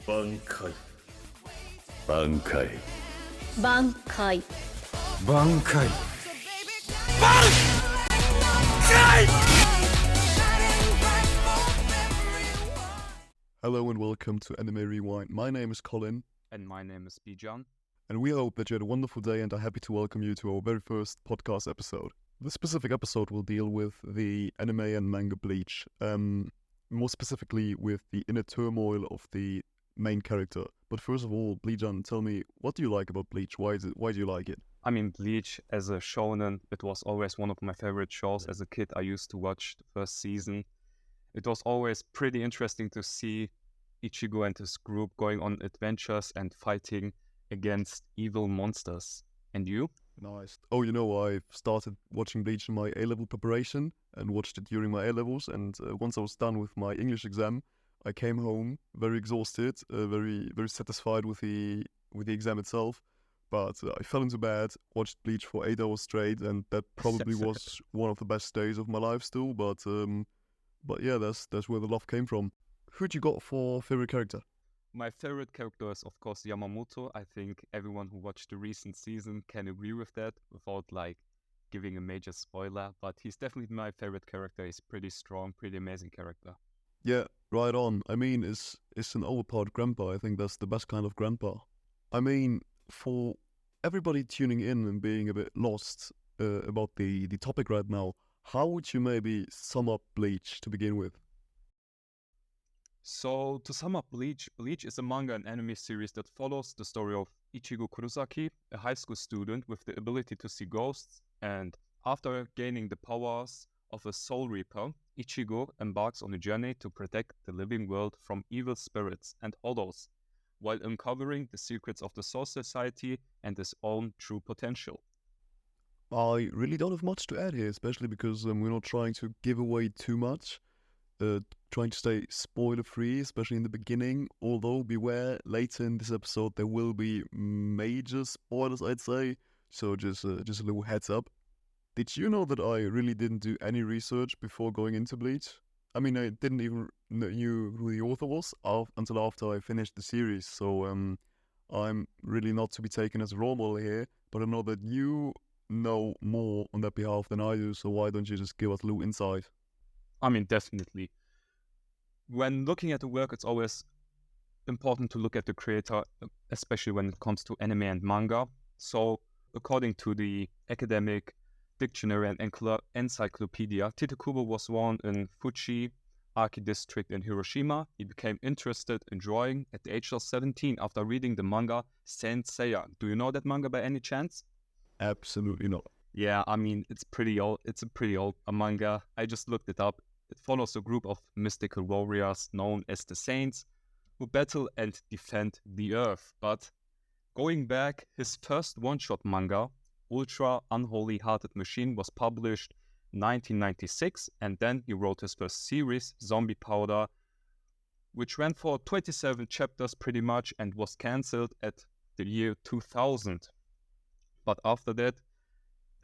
挽回挽回挽回挽回 Hello and welcome to Anime Rewind. My name is Colin, And my name is Birdgang. and we hope that you had a wonderful day and are happy to welcome you to our very first podcast episode. This specific episode will deal with the anime and manga Bleach, more specifically with the inner turmoil of the main character. But first of all, Birdgang, tell me, what do you like about Bleach? Why do you like it? I mean, Bleach as a shonen, it was always one of my favorite shows. As a kid, I used to watch the first season. It was always pretty interesting to see Ichigo and his group going on adventures and fighting against evil monsters. And you? Nice. Oh, I started watching Bleach in my A-level preparation and watched it during my A-levels. And once I was done with my English exam, I came home very exhausted, very satisfied with the exam itself. But I fell into bed, watched Bleach for 8 hours straight, and that probably was one of the best days of my life still. But yeah, that's where the love came from. Who'd you got for favorite character? My favorite character is, of course, Yamamoto. I think everyone who watched the recent season can agree with that without, giving a major spoiler. But he's definitely my favorite character. He's pretty strong, pretty amazing character. Yeah, right on. I mean, it's an overpowered grandpa. I think that's the best kind of grandpa. I mean, for everybody tuning in and being a bit lost about the topic right now, how would you maybe sum up Bleach to begin with? So, to sum up Bleach, Bleach is a manga and anime series that follows the story of Ichigo Kurosaki, a high school student with the ability to see ghosts, and after gaining the powers of a Soul Reaper, Ichigo embarks on a journey to protect the living world from evil spirits and others, while uncovering the secrets of the Soul Society and his own true potential. I really don't have much to add here, especially because we're not trying to give away too much. Trying to stay spoiler-free, especially in the beginning. Although, beware, later in this episode there will be major spoilers, I'd say. So just a little heads up. Did you know that I really didn't do any research before going into Bleach? I mean, I didn't even knew who the author was until after I finished the series. So I'm really not to be taken as a role model here. But I know that you know more on that behalf than I do. So why don't you just give us a little insight? I mean, definitely. When looking at the work, it's always important to look at the creator, especially when it comes to anime and manga. So, according to the academic dictionary and encyclopedia, Tite was born in Fuji Aki district in Hiroshima. He became interested in drawing at the age of 17 after reading the manga Saint Seiya. Do you know that manga by any chance? Absolutely not. Yeah, I mean, it's pretty old. It's a pretty old manga. I just looked it up. It follows a group of mystical warriors known as the Saints who battle and defend the Earth. But going back, his first one-shot manga, Ultra Unholy Hearted Machine, was published 1996, and then he wrote his first series, Zombie Powder, which ran for 27 chapters pretty much and was cancelled at the year 2000. But after that,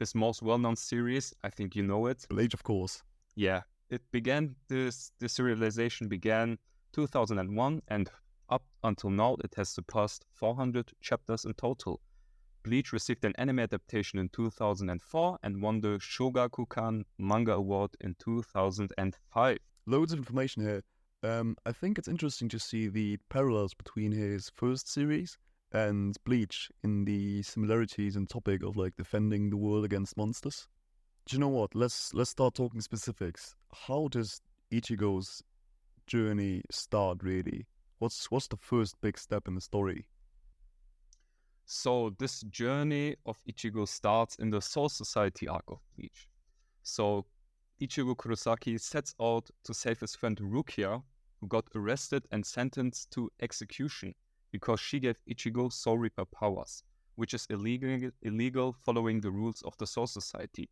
his most well-known series, I think you know it. Bleach, of course. Yeah, the serialization began 2001, and up until now it has surpassed 400 chapters in total. Bleach received an anime adaptation in 2004 and won the Shogakukan Manga Award in 2005. Loads of information here. I think it's interesting to see the parallels between his first series and Bleach in the similarities and topic of defending the world against monsters. Do you know what? Let's start talking specifics. How does Ichigo's journey start really? What's the first big step in the story? So this journey of Ichigo starts in the Soul Society arc of Bleach. So Ichigo Kurosaki sets out to save his friend Rukia, who got arrested and sentenced to execution because she gave Ichigo Soul Reaper powers, which is illegal following the rules of the Soul Society.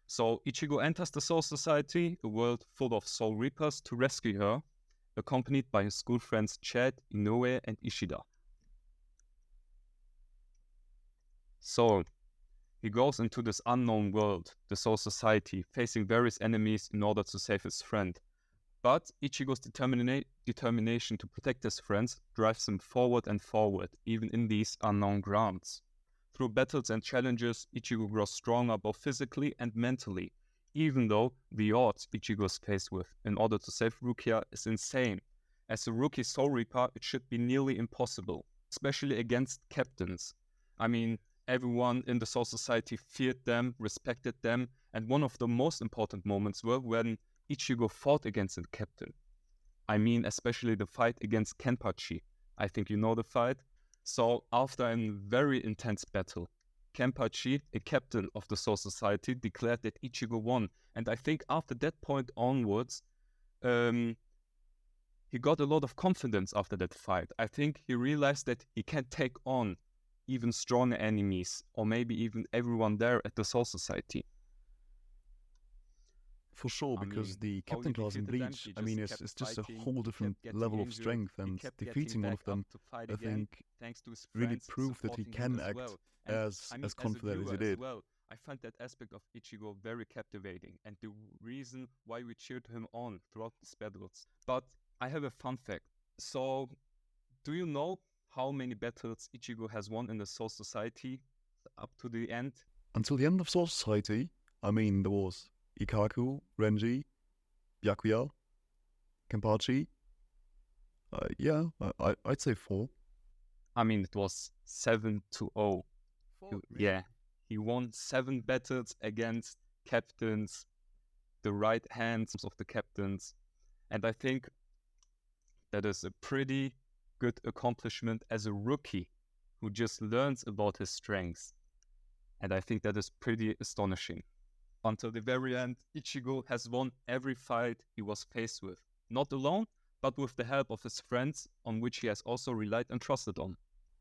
So Ichigo enters the Soul Society, a world full of Soul Reapers, to rescue her, accompanied by his school friends Chad, Inoue, and Ishida. So he goes into this unknown world, the Soul Society, facing various enemies in order to save his friend. But Ichigo's determination to protect his friends drives him forward and forward, even in these unknown grounds. Through battles and challenges, Ichigo grows stronger both physically and mentally, even though the odds Ichigo is faced with in order to save Rukia is insane. As a rookie Soul Reaper, it should be nearly impossible, especially against captains. I mean, everyone in the Soul Society feared them, respected them, and one of the most important moments were when Ichigo fought against a captain. I mean, especially the fight against Kenpachi. I think you know the fight. So, after a very intense battle, Kenpachi, a captain of the Soul Society, declared that Ichigo won. And I think after that point onwards, he got a lot of confidence after that fight. I think he realized that he can take on even stronger enemies, or maybe even everyone there at the Soul Society. For sure, I because mean, the how captain he class in defeated them, Bleach, he I mean, kept it's just a fighting, whole he different kept getting level of injured, strength, he and kept defeating getting one back of them, up to fight I again, think, thanks to his really friends proved that he supporting can him as act well. And as I mean, as as a confident as viewer he as did. well, I find that aspect of Ichigo very captivating, and the reason why we cheered him on throughout these battles. But I have a fun fact. So, do you know how many battles Ichigo has won in the Soul Society up to the end? Until the end of Soul Society, I mean, there was Ikaku, Renji, Byakuya, Kenpachi. Yeah, I'd say 4. I mean, it was 7-0. 4? Yeah, he won 7 battles against captains, the right hands of the captains. And I think that is a pretty good accomplishment as a rookie who just learns about his strengths. And I think that is pretty astonishing. Until the very end, Ichigo has won every fight he was faced with. Not alone, but with the help of his friends, on which he has also relied and trusted on.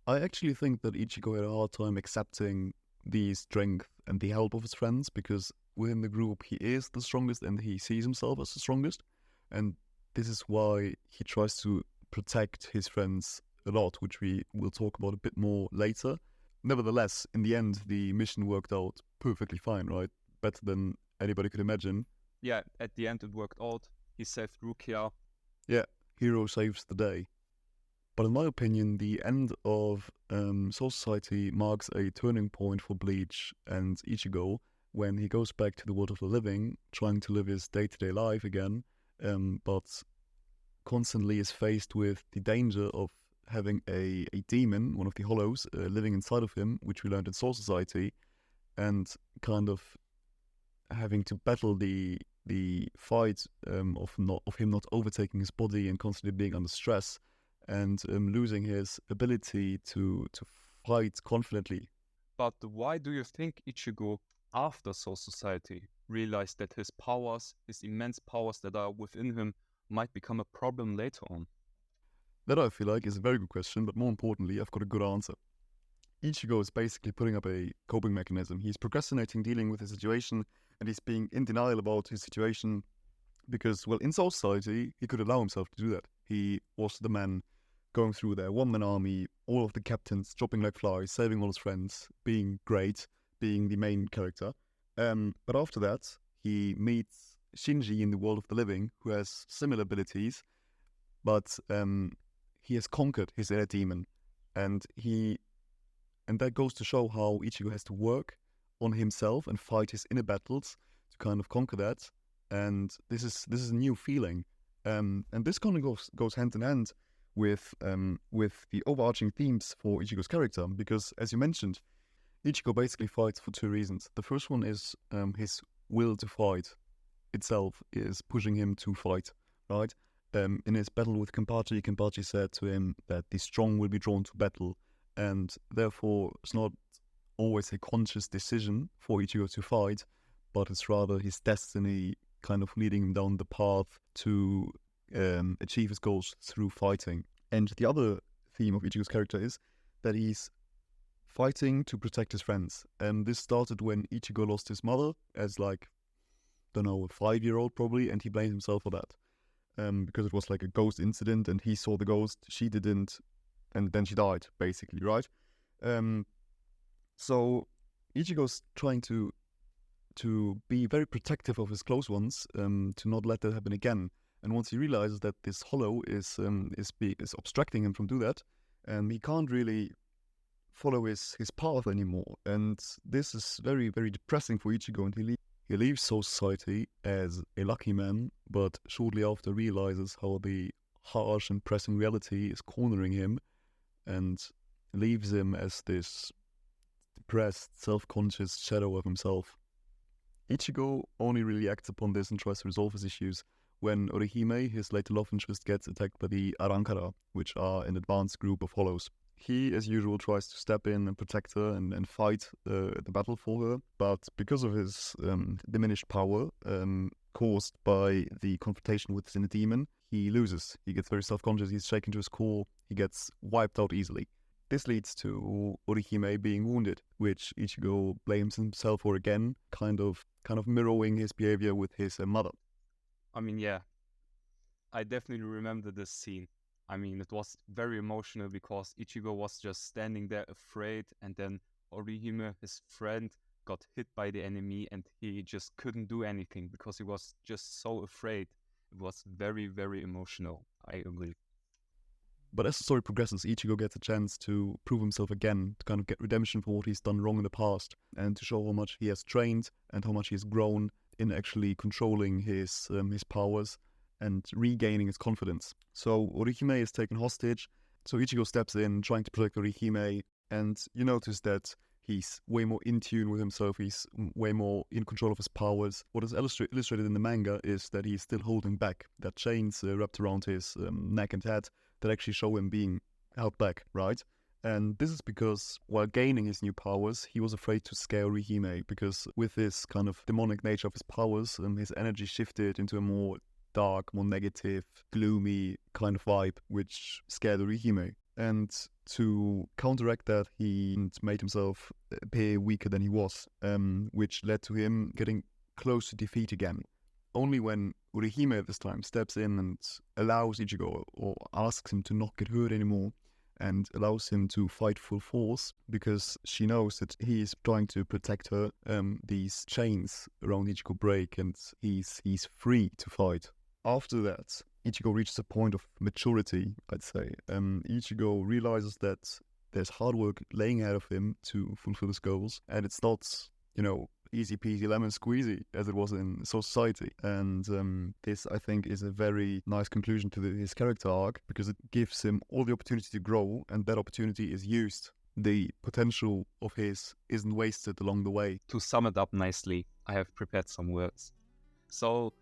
I actually think that Ichigo had a hard time accepting the strength and the help of his friends, because within the group he is the strongest and he sees himself as the strongest. And this is why he tries to protect his friends a lot, which we will talk about a bit more later. Nevertheless, in the end, the mission worked out perfectly fine, right? Better than anybody could imagine. Yeah, at the end it worked out. He saved Rukia. Yeah, hero saves the day. But in my opinion, the end of Soul Society marks a turning point for Bleach and Ichigo when he goes back to the world of the living, trying to live his day-to-day life again, but constantly is faced with the danger of having a demon, one of the hollows, living inside of him, which we learned in Soul Society, and kind of having to battle the fight of him not overtaking his body and constantly being under stress, and losing his ability to fight confidently. But why do you think Ichigo, after Soul Society, realized that his powers, his immense powers that are within him, might become a problem later on? That, I feel like, is a very good question, but more importantly, I've got a good answer. Ichigo is basically putting up a coping mechanism. He's procrastinating dealing with the situation, and he's being in denial about his situation because, well, in Soul Society, he could allow himself to do that. He was the man going through their one-man army, all of the captains dropping like flies, saving all his friends, being great, being the main character. But after that, he meets Shinji in the world of the living, who has similar abilities, but he has conquered his inner demon, and that goes to show how Ichigo has to work on himself and fight his inner battles to kind of conquer that. And this is a new feeling, and this kind of goes hand in hand with the overarching themes for Ichigo's character, because, as you mentioned, Ichigo basically fights for 2 reasons. The first one is his will to fight itself is pushing him to fight, right? In his battle with Kenpachi said to him that the strong will be drawn to battle, and therefore it's not always a conscious decision for Ichigo to fight, but it's rather his destiny kind of leading him down the path to achieve his goals through fighting. And the other theme of Ichigo's character is that he's fighting to protect his friends. And this started when Ichigo lost his mother as, like, don't know, a 5-year-old probably, and he blamed himself for that. Because it was like a ghost incident, and he saw the ghost, she didn't, and then she died, basically, right? So Ichigo's trying to be very protective of his close ones, to not let that happen again. And once he realizes that this hollow is obstructing him from do that, and he can't really follow his path anymore. And this is very, very depressing for Ichigo, and he leaves Soul Society as a lucky man, but shortly after realizes how the harsh and pressing reality is cornering him, and leaves him as this depressed, self-conscious shadow of himself. Ichigo only really acts upon this and tries to resolve his issues when Orihime, his later love interest, gets attacked by the Arankara, which are an advanced group of hollows. He, as usual, tries to step in and protect her and fight the battle for her, but because of his diminished power caused by the confrontation with his inner demon, he loses. He gets very self-conscious, he's shaken to his core, he gets wiped out easily. This leads to Orihime being wounded, which Ichigo blames himself for again, kind of mirroring his behavior with his mother. I mean, yeah, I definitely remember this scene. I mean, it was very emotional because Ichigo was just standing there afraid, and then Orihime, his friend, got hit by the enemy, and he just couldn't do anything because he was just so afraid. It was very, very emotional, I agree. But as the story progresses, Ichigo gets a chance to prove himself again, to kind of get redemption for what he's done wrong in the past, and to show how much he has trained and how much he has grown in actually controlling his powers and regaining his confidence. So Orihime is taken hostage, so Ichigo steps in, trying to protect Orihime, and you notice that he's way more in tune with himself, he's way more in control of his powers. What is illustrated in the manga is that he's still holding back, that chains wrapped around his neck and head that actually show him being held back, right? And this is because while gaining his new powers, he was afraid to scare Orihime, because with this kind of demonic nature of his powers, his energy shifted into a more dark, more negative, gloomy kind of vibe, which scared Orihime. And to counteract that, he made himself appear weaker than he was, which led to him getting close to defeat again. Only when Orihime this time steps in and allows Ichigo, or asks him to not get hurt anymore, and allows him to fight full force, because she knows that he is trying to protect her, these chains around Ichigo break, and he's free to fight. After that, Ichigo reaches a point of maturity, I'd say. Ichigo realizes that there's hard work laying ahead of him to fulfill his goals, and it's not, easy peasy lemon squeezy as it was in Society. And this, I think, is a very nice conclusion to his character arc, because it gives him all the opportunity to grow, and that opportunity is used. The potential of his isn't wasted along the way. To sum it up nicely, I have prepared some words. So,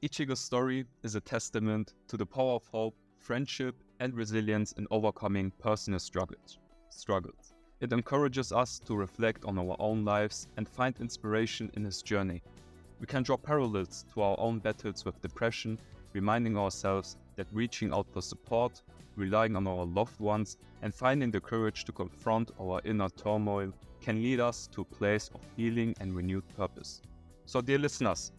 Ichigo's story is a testament to the power of hope, friendship, and resilience in overcoming personal struggles. It encourages us to reflect on our own lives and find inspiration in his journey. We can draw parallels to our own battles with depression, reminding ourselves that reaching out for support, relying on our loved ones, and finding the courage to confront our inner turmoil can lead us to a place of healing and renewed purpose. So, dear listeners,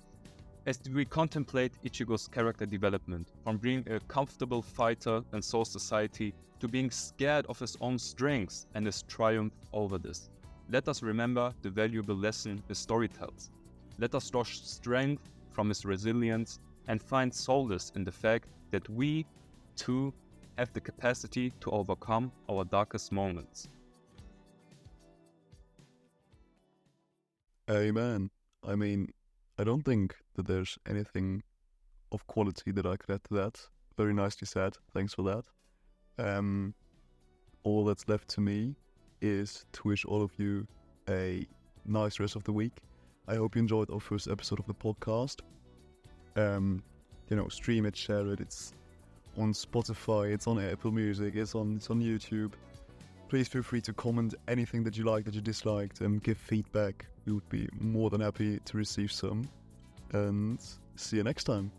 as we contemplate Ichigo's character development, from being a comfortable fighter in Soul Society to being scared of his own strengths and his triumph over this, let us remember the valuable lesson his story tells. Let us draw strength from his resilience and find solace in the fact that we, too, have the capacity to overcome our darkest moments. Amen. I mean, I don't think that there's anything of quality that I could add to that. Very nicely said. Thanks for that. All that's left to me is to wish all of you a nice rest of the week. I hope you enjoyed our first episode of the podcast. Stream it, share it. It's on Spotify, it's on Apple Music, it's on YouTube. Please feel free to comment anything that you liked, that you disliked, and give feedback. We would be more than happy to receive some. And see you next time.